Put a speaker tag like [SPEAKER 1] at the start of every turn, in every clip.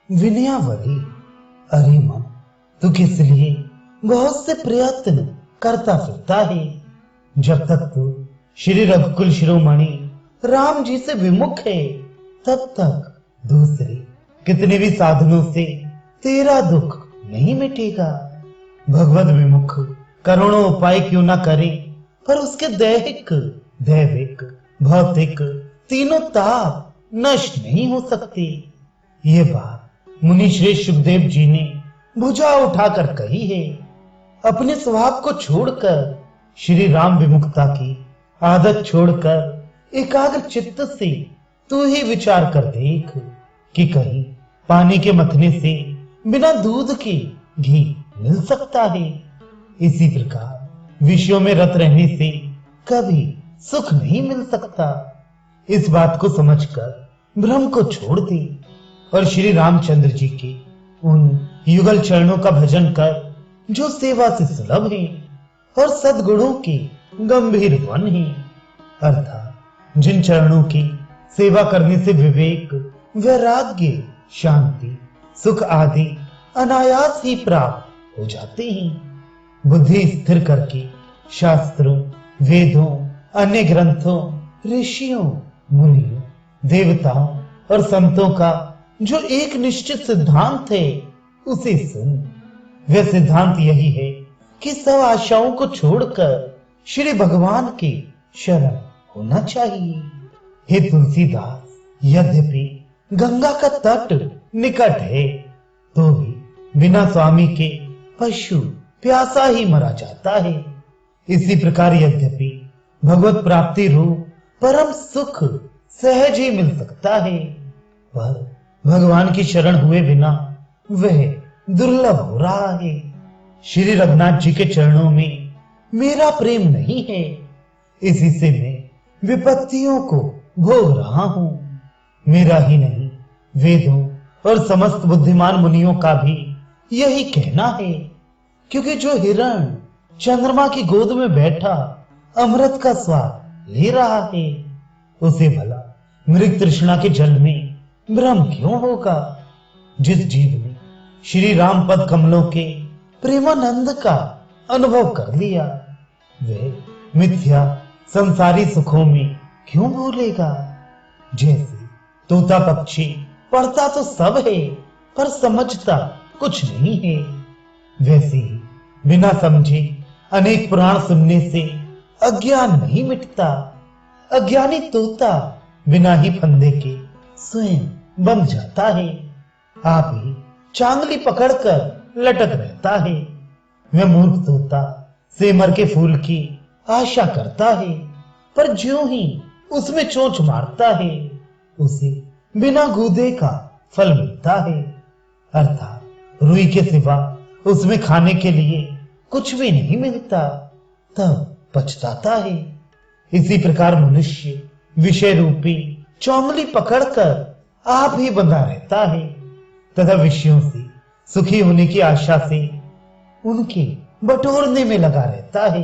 [SPEAKER 1] विनयावली, अरे मन, तू किस लिए बहुत से प्रयत्न करता फिरता है। जब तक तू श्री रघुकुल शिरोमणि राम जी से विमुख है, तब तक दूसरे कितने भी साधनों से तेरा दुख नहीं मिटेगा। भगवत विमुख करोड़ों उपाय क्यों ना करे, पर उसके दैहिक, दैविक, भौतिक तीनों ताप नष्ट नहीं हो सकते। ये बात मुनि श्रेष्ठ सुखदेव जी ने भुजा उठाकर कही है। अपने स्वभाव को छोड़कर, श्री राम विमुखता की आदत छोड़कर एकाग्र चित्त से तू ही विचार कर देख कि कहीं पानी के मथने से बिना दूध के घी मिल सकता है। इसी प्रकार विषयों में रत रहने से कभी सुख नहीं मिल सकता। इस बात को समझकर भ्रम को छोड़ दे और श्री रामचंद्र जी के उन युगल चरणों का भजन कर जो सेवा से सुलभ है और सद्गुणों के गंभीर वन है। अर्थात जिन चरणों की सेवा करने से विवेक, वैराग्य, शांति, सुख आदि अनायास ही प्राप्त हो जाते हैं। बुद्धि स्थिर करके शास्त्रों, वेदों, अन्य ग्रंथों, ऋषियों, मुनियों, देवताओं और संतों का जो एक निश्चित सिद्धांत है, उसे सुन। वह सिद्धांत यही है कि सब आशाओं को छोड़कर श्री भगवान के शरण होना चाहिए। हे तुलसीदास, यद्यपि गंगा का तट निकट है, तो भी बिना स्वामी के पशु प्यासा ही मरा जाता है। इसी प्रकार यद्यपि भगवत प्राप्ति रूप परम सुख सहज ही मिल सकता है, पर भगवान की शरण हुए बिना वह दुर्लभ हो रहा है। श्री रघुनाथ जी के चरणों में मेरा प्रेम नहीं है, इसी से मैं विपत्तियों को भोग रहा हूं। मेरा ही नहीं, वेदों और समस्त बुद्धिमान मुनियों का भी यही कहना है, क्योंकि जो हिरण चंद्रमा की गोद में बैठा अमृत का स्वाद ले रहा है, उसे भला मृग तृष्णा के जल में भ्रम क्यों होगा। जिस जीव ने श्री राम पद कमलों के प्रेमानंद का अनुभव कर लिया, वह मिथ्या संसारी सुखों में क्यों भूलेगा। जैसे तोता पक्षी पढ़ता तो सब है, पर समझता कुछ नहीं है, वैसे ही बिना समझे अनेक पुराण सुनने से अज्ञान नहीं मिटता। अज्ञानी तोता बिना ही फंदे के स्वयं बन जाता है, आप ही चांगली पकड़कर लटक रहता है। वह मूर्ख तोता सेमर के फूल की आशा करता है, पर ज्यों ही उसमें चोंच मारता है, उसे बिना गूदे का फल मिलता है। अर्थात रुई के सिवा उसमें खाने के लिए कुछ भी नहीं मिलता, तब पछताता है। इसी प्रकार मनुष्य विषय रूपी चौंगली पकड़कर आप ही बंधा रहता है तथा विषयों से सुखी होने की आशा से उनके बटोरने में लगा रहता है,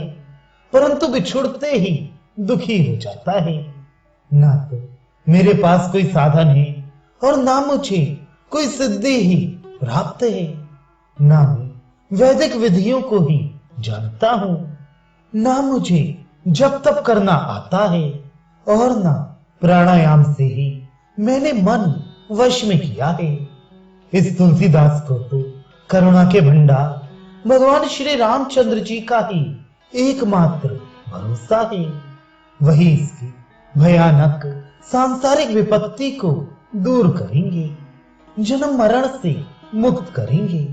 [SPEAKER 1] परंतु बिछुड़ते ही दुखी हो जाता है। ना तो मेरे पास कोई साधन है और ना मुझे कोई सिद्धि ही प्राप्त है, ना मैं वैदिक विधियों को ही जानता हूं, ना मुझे जप तप करना आता है और ना प्राणायाम से ही मैंने मन वश में किया है। इस तुलसीदास को तो करुणा के भंडार भगवान श्री रामचंद्र जी का ही एकमात्र भरोसा है। वही इसकी भयानक सांसारिक विपत्ति को दूर करेंगे, जन्म मरण से मुक्त करेंगे।